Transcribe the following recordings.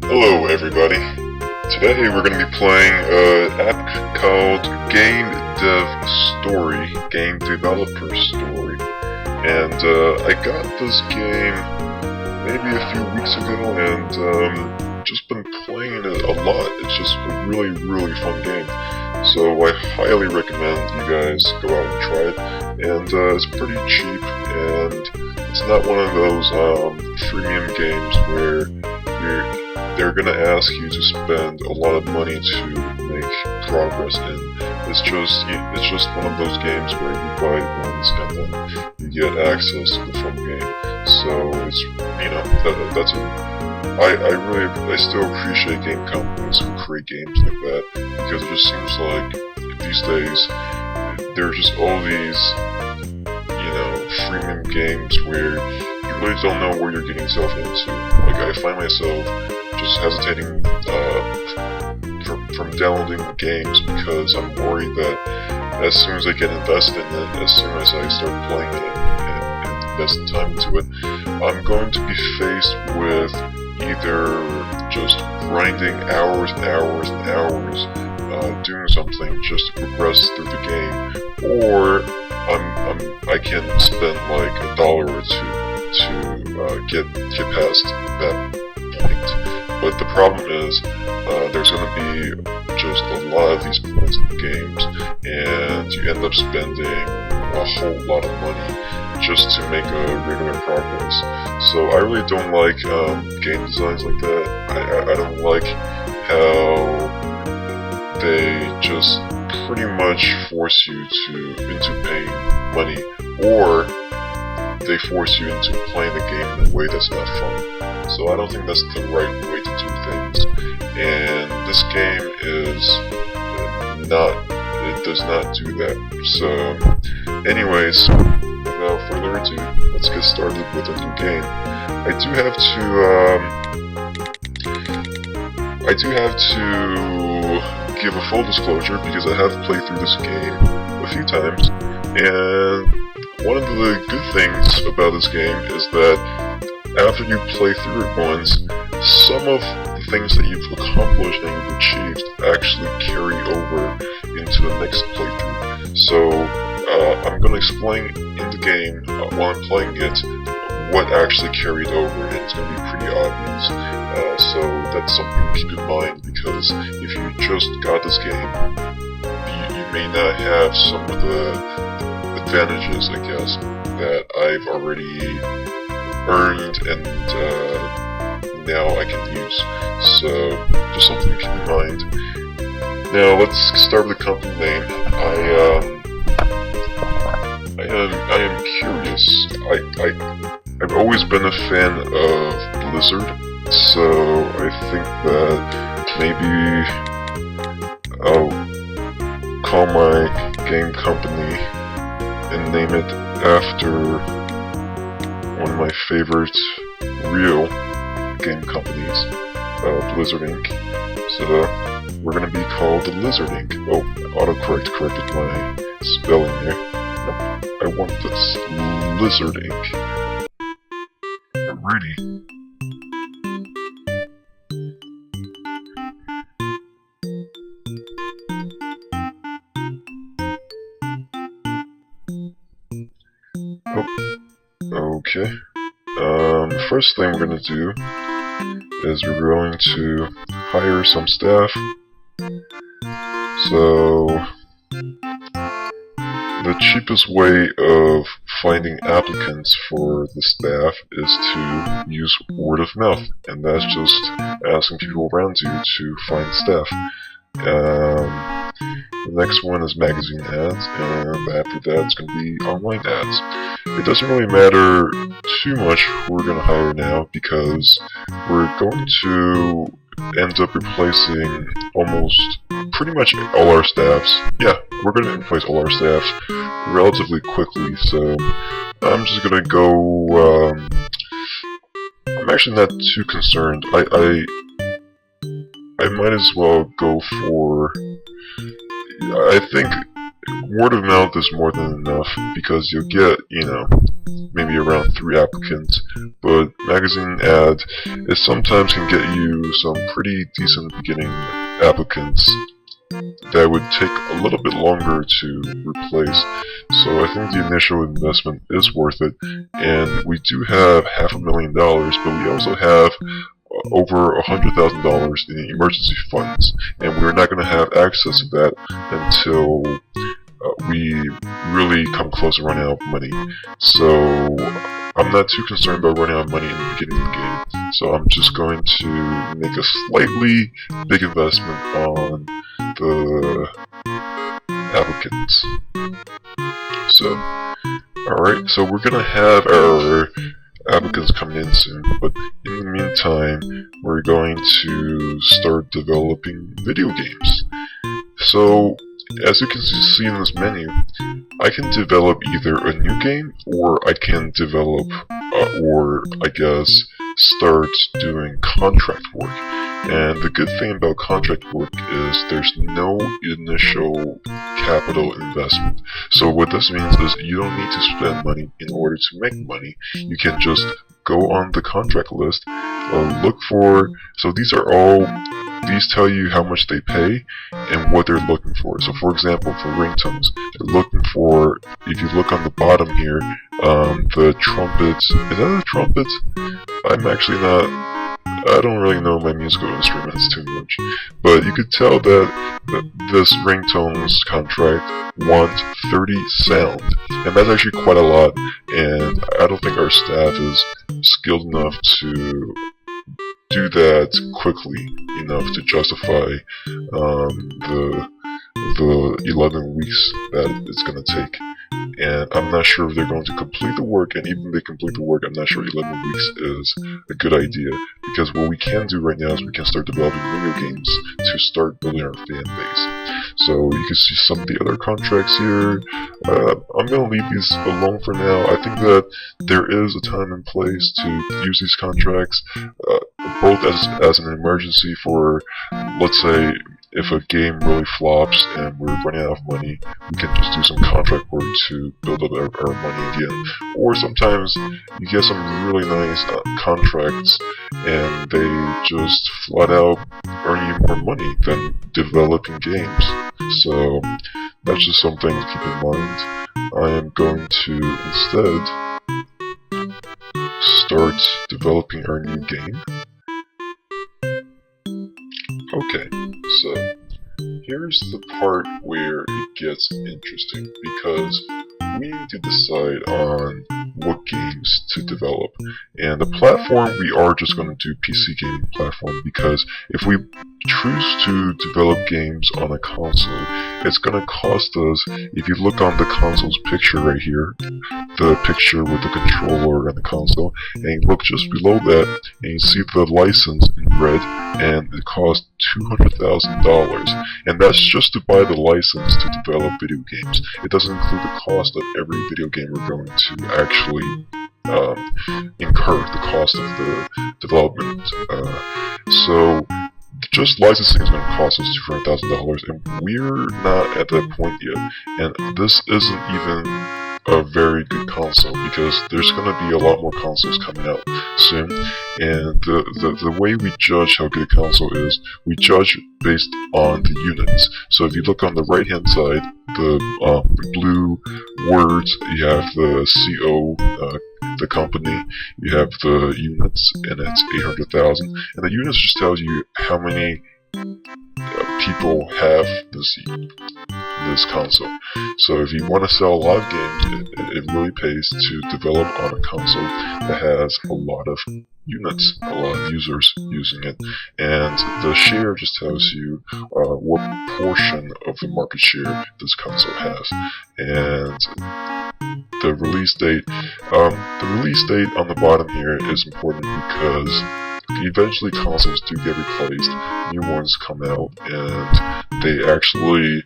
Hello everybody. Today we're going to be playing an app called Game Dev Story, Game Developer Story. And I got this game maybe a few weeks ago and just been playing it a lot. It's just a really, really fun game. So I highly recommend you guys go out and try it. And it's pretty cheap, and it's not one of those freemium games where they're gonna ask you to spend a lot of money to make progress in. It's just one of those games where you buy it once and then you get access to the full game. So it's I still appreciate game companies who create games like that, because it just seems like these days there are just all these freemium games where you really don't know where you're getting yourself into. Like, I find myself just hesitating from downloading games because I'm worried that as soon as I get invested in it, as soon as I start playing it and invest time into it, I'm going to be faced with either just grinding hours and hours and hours doing something just to progress through the game, or I can spend like $1 or two to get past that point. But the problem is, there's going to be just a lot of these points in games, and you end up spending a whole lot of money just to make a regular progress. So I really don't like game designs like that. I don't like how they just pretty much force you into paying money, or they force you into playing the game in a way that's not fun. So I don't think that's the right way to do things. And this game it does not do that. So anyways, without further ado, let's get started with a new game. I do have to give a full disclosure, because I have played through this game a few times, and one of the good things about this game is that after you play through it once, some of the things that you've accomplished and you've achieved actually carry over into the next playthrough. So I'm going to explain in the game, while I'm playing it, what actually carried over, and it's going to be pretty obvious. So that's something to keep in mind, because if you just got this game, you may not have some of the advantages, I guess, that I've already earned and now I can use. So just something to keep in mind. Now let's start with the company name. I am curious. I've always been a fan of Blizzard, so I think that maybe I'll call my game company and name it after one of my favorite real game companies, Blizzard Inc. So we're gonna be called the Lizard Inc. Oh, autocorrect corrected my spelling there. No, I want this Lizard Inc. Alrighty. Oh, okay. The first thing we're going to do is we're going to hire some staff. So the cheapest way of finding applicants for the staff is to use word of mouth, and that's just asking people around you to find staff. The next one is magazine ads, and after that it's going to be online ads. It doesn't really matter too much who we're going to hire now, because we're going to end up replacing almost pretty much all our staffs. Yeah, we're going to replace all our staffs relatively quickly, so I'm just going to go, I'm actually not too concerned. I might as well go for, I think word of mouth is more than enough because you'll get, maybe around 3 applicants, but magazine ad, it sometimes can get you some pretty decent beginning applicants that would take a little bit longer to replace. So I think the initial investment is worth it, and we do have $500,000, but we also have over $100,000 in emergency funds, and we're not going to have access to that until we really come close to running out of money. So I'm not too concerned about running out of money in the beginning of the game. So I'm just going to make a slightly big investment on the applicants. So, alright, so we're gonna have our applicants coming in soon, but in the meantime, we're going to start developing video games. So, as you can see in this menu, I can develop either a new game, or I can develop, start doing contract work. And the good thing about contract work is there's no initial capital investment. So what this means is you don't need to spend money in order to make money. You can just go on the contract list, look for, so these tell you how much they pay and what they're looking for. So for example, for ringtones, they're looking for, if you look on the bottom here, the trumpet. Is that a trumpet? I don't really know my musical instruments too much, but you could tell that this ringtones contract wants 30 sound, and that's actually quite a lot, and I don't think our staff is skilled enough to do that quickly enough to justify the 11 weeks that it's going to take. And I'm not sure if they're going to complete the work, and even if they complete the work, I'm not sure 11 weeks is a good idea, because what we can do right now is we can start developing video games to start building our fan base. So you can see some of the other contracts here. I'm going to leave these alone for now. I think that there is a time and place to use these contracts, both as an emergency for, let's say, if a game really flops and we're running out of money, we can just do some contract work to build up our money again. Or sometimes you get some really nice contracts and they just flat out earn you more money than developing games. So that's just something to keep in mind. I am going to instead start developing our new game. Okay, so here's the part where it gets interesting, because we need to decide on what games to develop. And the platform, we are just going to do PC gaming platform, because if we choose to develop games on a console, it's going to cost us, if you look on the console's picture right here, the picture with the controller and the console, and you look just below that, and you see the license in red, and it costs $200,000. And that's just to buy the license to develop video games. It doesn't include the cost of every video game we're going to actually incur, the cost of the development. So just licensing is going to cost us $200,000, and we're not at that point yet. And this isn't even a very good console, because there's going to be a lot more consoles coming out soon, and the way we judge how good a console is, we judge based on the units. So if you look on the right hand side, the blue words, you have the CO, the company, you have the units, and it's 800,000, and the units just tells you how many people have this console. So if you want to sell a lot of games, it really pays to develop on a console that has a lot of units, a lot of users using it, and the share just tells you what portion of the market share this console has. And the release date on the bottom here is important, because eventually consoles do get replaced, new ones come out, and they actually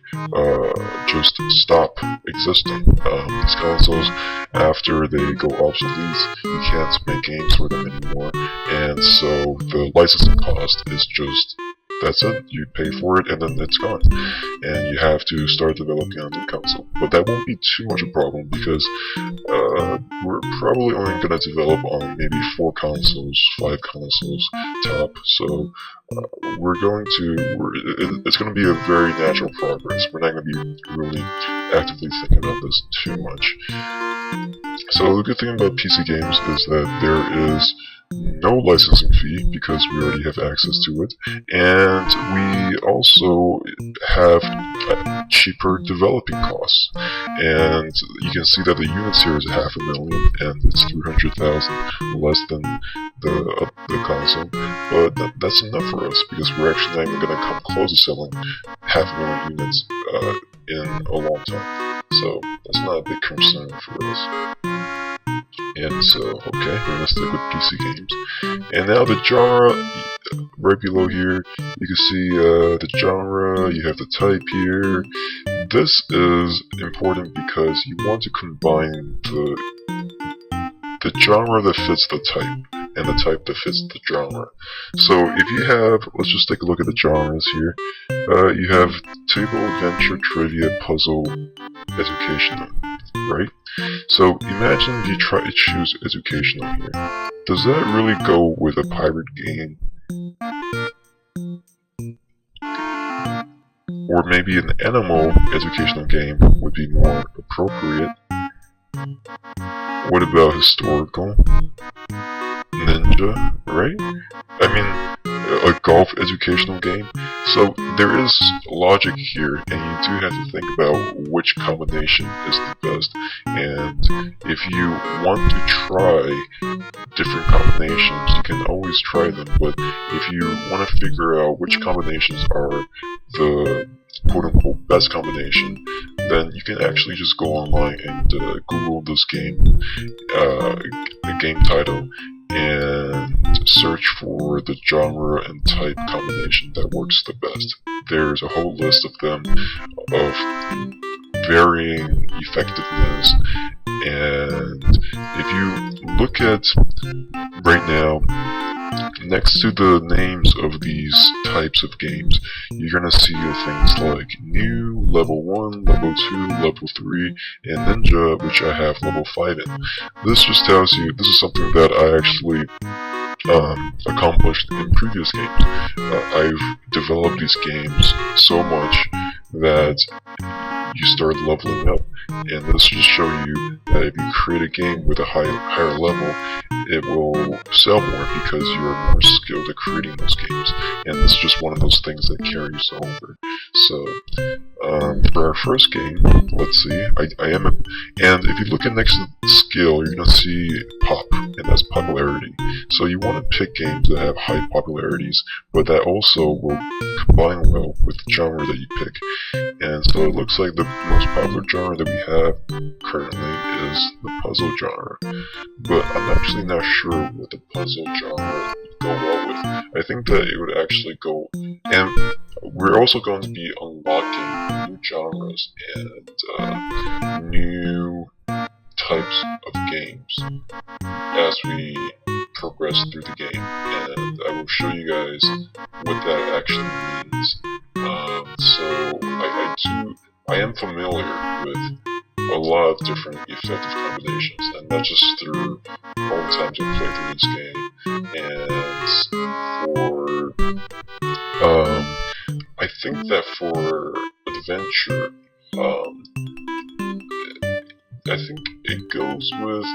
just stop existing. These consoles, after they go obsolete, you can't make games for them anymore, and so the licensing cost is just that's it. You pay for it, and then it's gone, and you have to start developing on a new console. But that won't be too much a problem because we're probably only going to develop on maybe 4 consoles, 5 consoles top. So it's going to be a very natural progress. We're not going to be really actively thinking about this too much. So the good thing about PC games is that there is no licensing fee because we already have access to it, and we also have cheaper developing costs. And you can see that the units here is $500,000 and it's 300,000 less than the console, but that's enough for us because we're actually not even going to come close to selling 500,000 units in a long time. So that's not a big concern for us. And so, okay, we're gonna stick with PC games. And now the genre, right below here, you can see the genre, you have the type here. This is important because you want to combine the genre that fits the type, and the type that fits the genre. So if you have, let's just take a look at the genres here. You have table, adventure, trivia, puzzle, educational, right? So imagine if you try to choose educational here. Does that really go with a pirate game? Or maybe an animal educational game would be more appropriate. What about historical? Ninja, right? I mean, a golf educational game. So there is logic here, and you do have to think about which combination is the best. And if you want to try different combinations, you can always try them. But if you want to figure out which combinations are the quote-unquote best combination, then you can actually just go online and Google this game, the game title, and search for the genre and type combination that works the best. There's a whole list of them of varying effectiveness, and if you look at right now, next to the names of these types of games, you're gonna see things like new, level 1, level 2, level 3, and ninja, which I have level 5 in. This just tells you this is something that I actually accomplished in previous games. I've developed these games so much that you start leveling up, and this just show you that if you create a game with a higher level, it will sell more because you are more skilled at creating those games, and this is just one of those things that carries over. So for our first game, let's see, and if you look at next to the skill, you're gonna see pop, and that's popularity. So you want to pick games that have high popularities, but that also will combine well with the genre that you pick. And so it looks like the most popular genre that we have currently is the puzzle genre. But I'm actually not sure what the puzzle genre would go well with. I think that it would actually go, and we're also going to be unlocking new genres and new types of games as we progress through the game, and I will show you guys what that actually means. So I am familiar with a lot of different effective combinations, and not just through all the times I played through this game. And I think that for adventure, I think it goes with,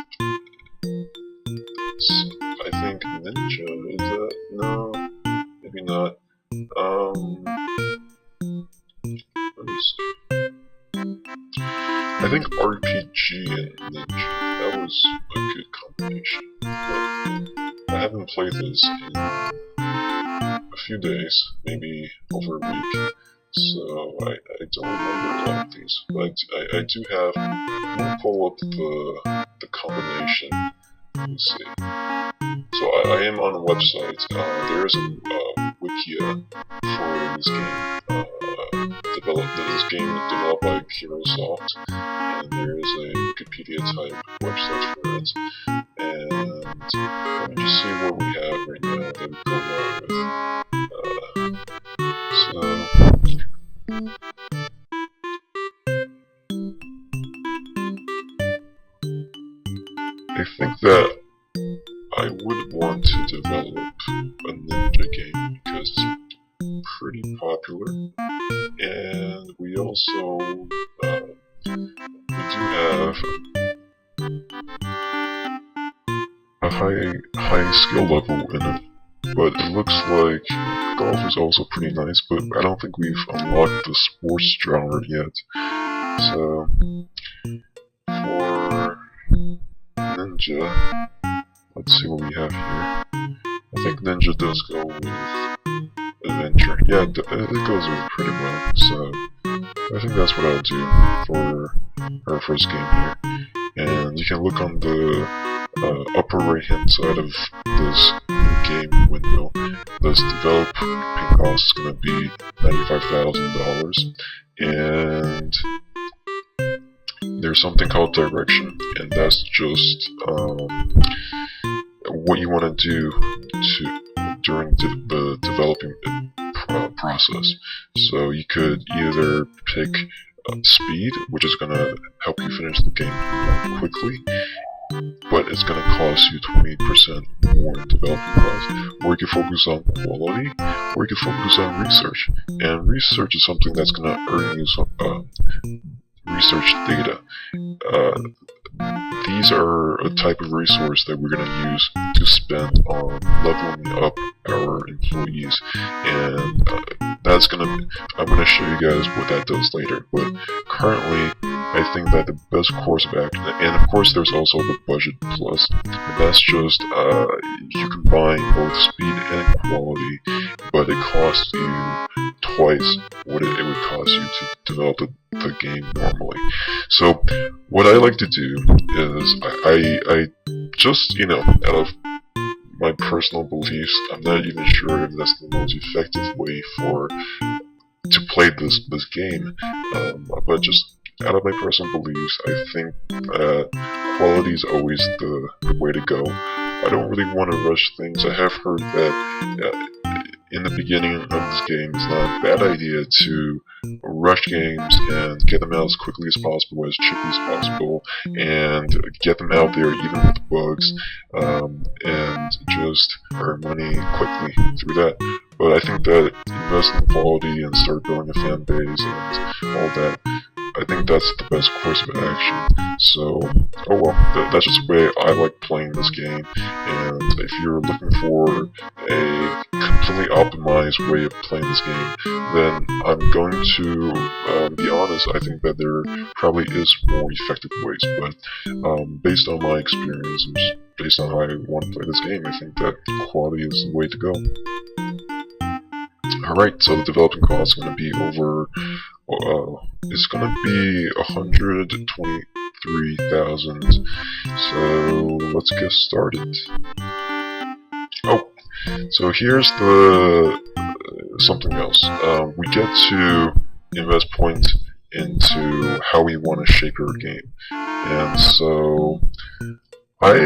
I think ninja, is that? No, maybe not. Let me see. I think RPG and ninja, that was a good combination, but I haven't played this in a few days, maybe over a week, so I don't remember a lot of these, but I do have, let me pull up the combination. Let me see. So I am on a website. There is a wikia for this game. This game is developed by Herosoft, and there is a Wikipedia type website for it. And let me just see what we have right now that would go well with ninja game because it's pretty popular, and we also we do have a high skill level in it. But it looks like golf is also pretty nice, but I don't think we've unlocked the sports genre yet. So, for Ninja, let's see what we have here. I think Ninja does go with Adventure. Yeah, it goes with pretty well, so I think that's what I'll do for our first game here. And you can look on the upper right hand side of this new game window. This developing cost is going to be $95,000, and there's something called direction, and that's just what you want to do during the developing process. So you could either pick speed, which is going to help you finish the game more quickly, but it's going to cost you 20% more in developing costs. Or you can focus on quality, or you can focus on research. And research is something that's going to earn you some research data. These are a type of resource that we're going to use to spend on leveling up our employees, and that's I'm going to show you guys what that does later. But currently, I think that the best course of action, and of course there's also the budget plus, and that's just you combine both speed and quality, but it costs you twice what it would cost you to develop the game normally. So what I like to do is I just, out of my personal beliefs, I'm not even sure if that's the most effective way to play this game, but just out of my personal beliefs, I think quality is always the way to go. I don't really want to rush things. I have heard that in the beginning of this game, it's not a bad idea to rush games and get them out as quickly as possible, as cheaply as possible, and get them out there even with bugs, and just earn money quickly through that. But I think that invest in quality and start building a fan base and all that, I think that's the best course of action. So, oh well, that's just the way I like playing this game. And if you're looking for a completely optimized way of playing this game, then I'm going to be honest, I think that there probably is more effective ways. But based on my experience and based on how I want to play this game, I think that quality is the way to go. Alright, so the developing cost is going to be over, it's going to be 123,000. So let's get started. Oh, so here's the something else. We get to invest points into how we want to shape our game, and so I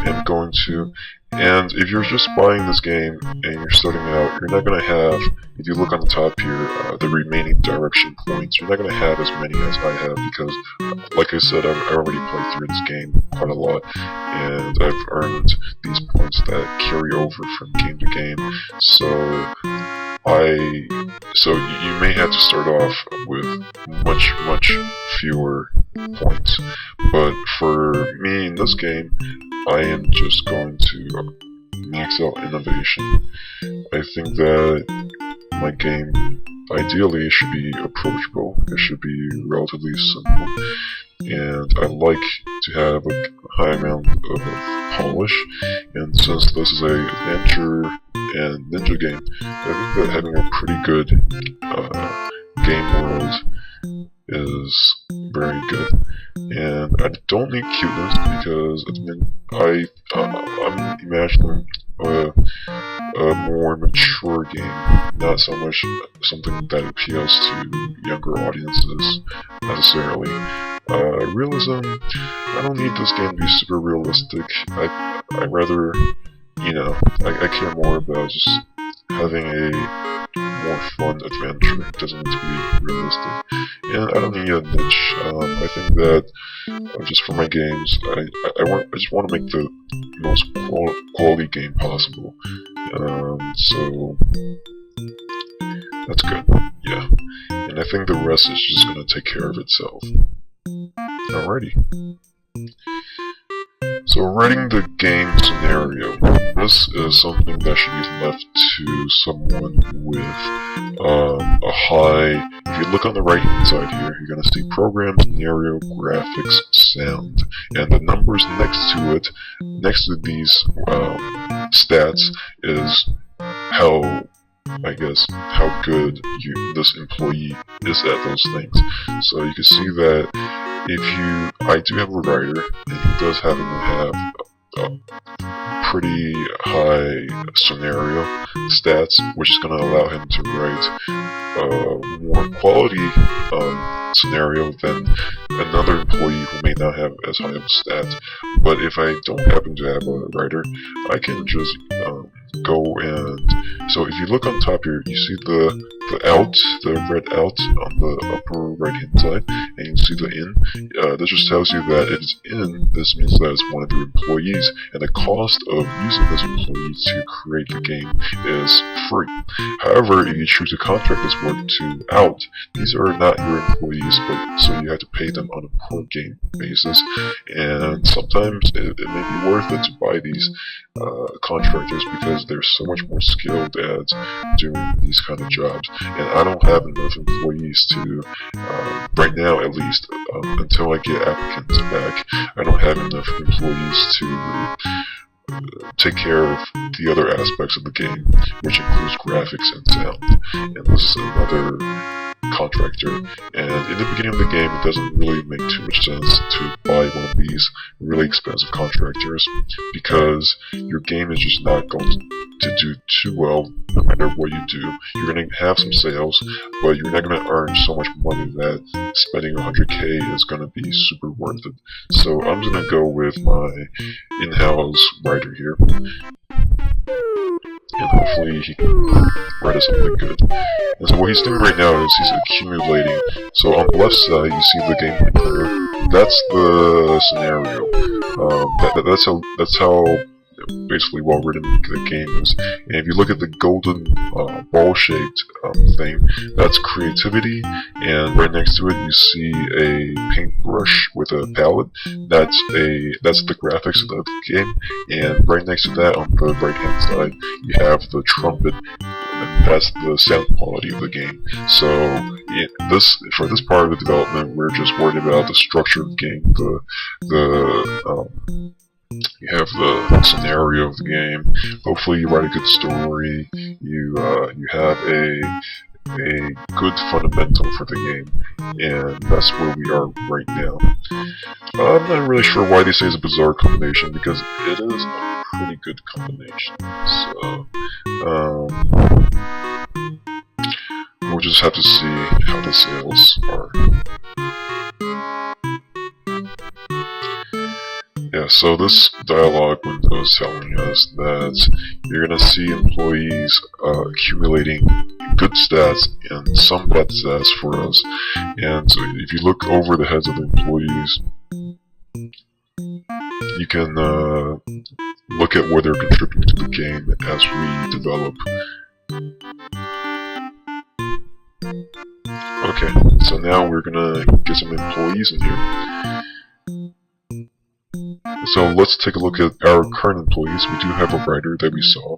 am going to, and if you're just buying this game and you're starting out, you're not going to have, if you look on the top here, the remaining direction points, you're not going to have as many as I have, because, like I said, I've already played through this game quite a lot, and I've earned these points that carry over from game to game. So you may have to start off with much fewer points, but for me in this game, I am just going to max out innovation. I think that my game, ideally, should be approachable, it should be relatively simple, and I like to have a high amount of polish, and since this is a adventure and ninja game, I think that having a pretty good game world is very good. And I don't need cuteness because I'm imagining a more mature game, not so much something that appeals to younger audiences necessarily. Realism, I don't need this game to be super realistic. I rather, I care more about just having a more fun adventure. It doesn't need to be realistic. And I don't need a niche. I think that just for my games, I just want to make the most quality game possible. So that's good. Yeah. And I think the rest is just gonna take care of itself. Alrighty. So writing the game scenario. This is something that should be left to someone with a high... If you look on the right hand side here, you're going to see program, scenario, graphics, sound. And the numbers next to it, next to these stats, is how, I guess, how good this employee is at those things. So you can see that I do have a writer, and he does happen to have a pretty high scenario stats, which is going to allow him to write more quality scenario than another employee who may not have as high of a stat. But if I don't happen to have a writer, I can just go and... So if you look on top here, you see the red out on the upper right hand side, and you see the in. This just tells you that it's in. This means that it's one of your employees, and the cost of using this employee to create the game is free. However, if you choose to contract this work to out, these are not your employees, but so you have to pay them on a per game basis, and sometimes it may be worth it to buy these contractors because they're so much more skilled at doing these kind of jobs. And I don't have enough employees to, right now at least, until I get applicants back, I don't have enough employees to take care of the other aspects of the game, which includes graphics and sound. And this is another contractor, and in the beginning of the game it doesn't really make too much sense to buy one of these really expensive contractors because your game is just not going to do too well no matter what you do. You're going to have some sales, but you're not going to earn so much money that spending 100k is going to be super worth it. So I'm going to go with my in-house writer here, and hopefully he can write us something good. And so what he's doing right now is he's accumulating. So on the left side you see the gameplay player. That's the scenario. That's how basically well written the game is. And if you look at the golden ball-shaped thing, that's creativity, and right next to it you see a paintbrush with a palette. That's the graphics of the game, and right next to that on the right hand side you have the trumpet, and that's the sound quality of the game. So for this part of the development, we're just worried about the structure of the game, you have the scenario of the game. Hopefully you write a good story. You have a good fundamental for the game, and that's where we are right now. I'm not really sure why they say it's a bizarre combination, because it is a pretty good combination. So we'll just have to see how the sales are. Yeah, so this dialogue window is telling us that you're going to see employees accumulating good stats and some bad stats for us. And so if you look over the heads of the employees, you can look at where they're contributing to the game as we develop. Okay, so now we're going to get some employees in here. So let's take a look at our current employees. We do have a writer that we saw,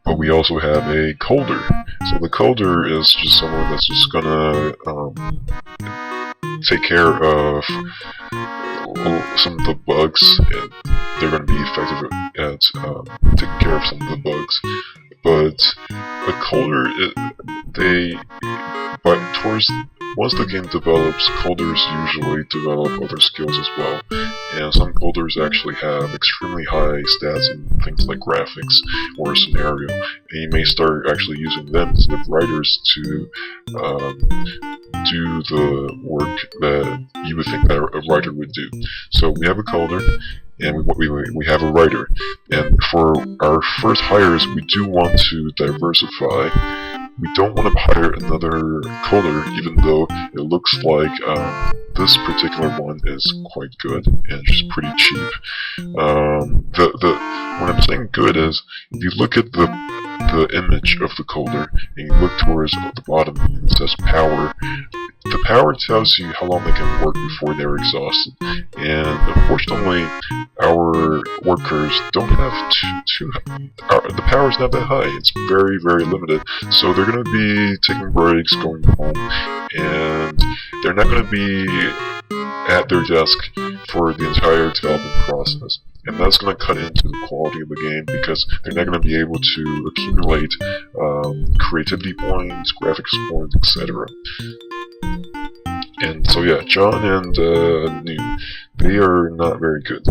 but we also have a coder. So the coder is just someone that's just gonna take care of some of the bugs, and they're gonna be effective at taking care of some of the bugs. But a coder, once the game develops, coders usually develop other skills as well, and some coders actually have extremely high stats in things like graphics or scenario, and you may start actually using them instead of writers to do the work that you would think that a writer would do. So we have a coder, and we have a writer. And for our first hires, we do want to diversify. We don't want to hire another coder, even though it looks like this particular one is quite good and just pretty cheap. What I'm saying good is, if you look at the image of the coder and you look towards the bottom and it says power, the power tells you how long they can work before they're exhausted. And unfortunately, our workers don't have the power's not that high. It's very, very limited. So they're going to be taking breaks, going home, and they're not going to be at their desk for the entire development process. And that's going to cut into the quality of the game, because they're not going to be able to accumulate creativity points, graphics points, etc. And so yeah, John and Noon, they are not very good.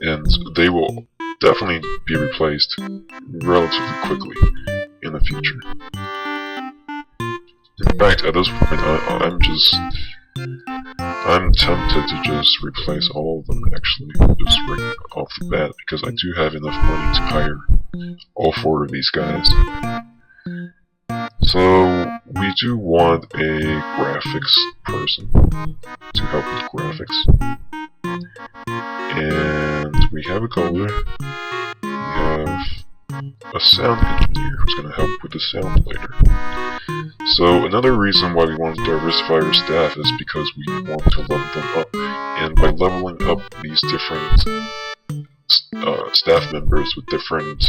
And they will definitely be replaced relatively quickly in the future. In fact, at this point, I'm tempted to just replace all of them, actually, just right off the bat, because I do have enough money to hire all 4 of these guys. So, we do want a graphics person to help with graphics. And we have a coder. We have a sound engineer who's going to help with the sound later. So another reason why we want to diversify our staff is because we want to level them up, and by leveling up these different staff members with different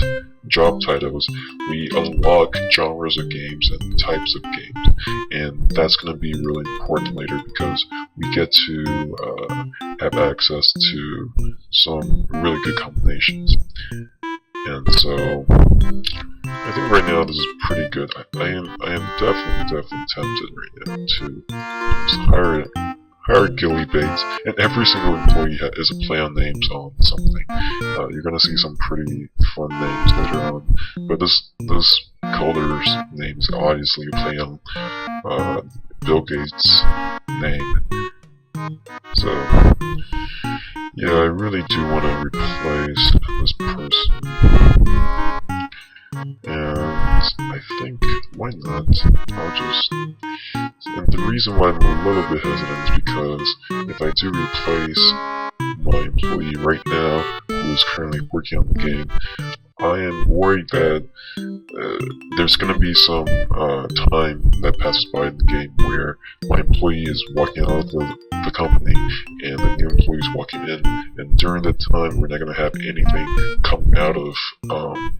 job titles, we unlock genres of games and types of games, and that's going to be really important later, because we get to have access to some really good combinations. And so, I think right now this is pretty good. I am definitely tempted right now to just hire Gilly Bates, and every single employee is a play on names on something. You're gonna see some pretty fun names later on, but this coder's name is obviously a play on Bill Gates' name. So, yeah, I really do want to replace this person, and I think, why not, and the reason why I'm a little bit hesitant is because if I do replace my employee right now, who is currently working on the game, I am worried that there's going to be some time that passes by in the game where my employee is walking out of the company and the new employee is walking in, and during that time we're not going to have anything coming out of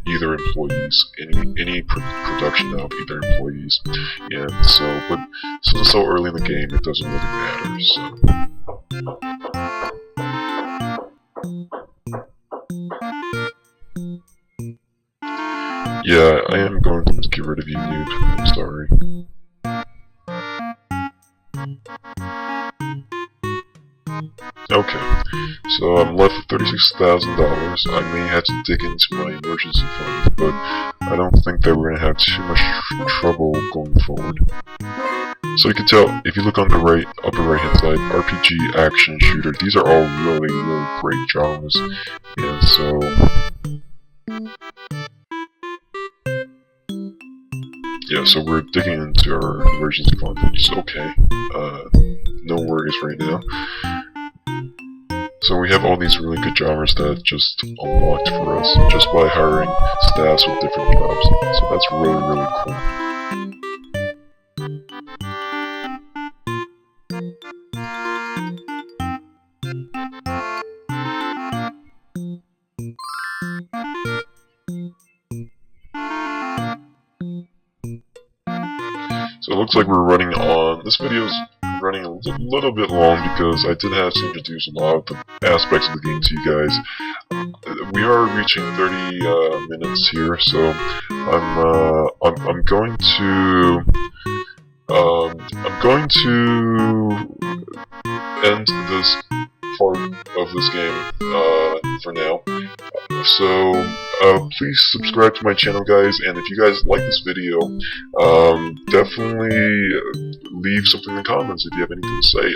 either employees, any production out of either employees. And so, but since it's so early in the game, it doesn't really matter. So. Yeah, I am going to get rid of you, Noob. I'm sorry. Okay, so I'm left with $36,000. I may have to dig into my emergency fund, but I don't think that we're going to have too much trouble going forward. So you can tell, if you look on the upper right hand side, RPG, action, shooter, these are all really, really great genres. And so, yeah, so we're digging into our emergency fund, which is okay. No worries right now. So we have all these really good genres that just unlocked for us just by hiring staffs with different jobs. So that's really, really cool. So it looks like we're running on. This video's running a little bit long because I did have to introduce a lot of the aspects of the game to you guys. We are reaching 30 minutes here, so I'm going to end this part of this game for now. So please subscribe to my channel, guys, and if you guys like this video, definitely leave something in the comments if you have anything to say.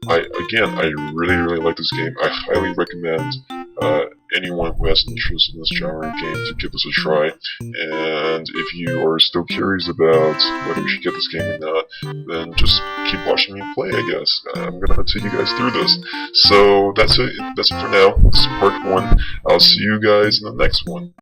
Again, I really like this game. I highly recommend anyone who has an interest in this genre of game to give this a try. And if you are still curious about whether you should get this game or not, then just keep watching me play, I guess. I'm gonna take you guys through this. So that's it for now. This is part 1. I'll see you guys in the next one.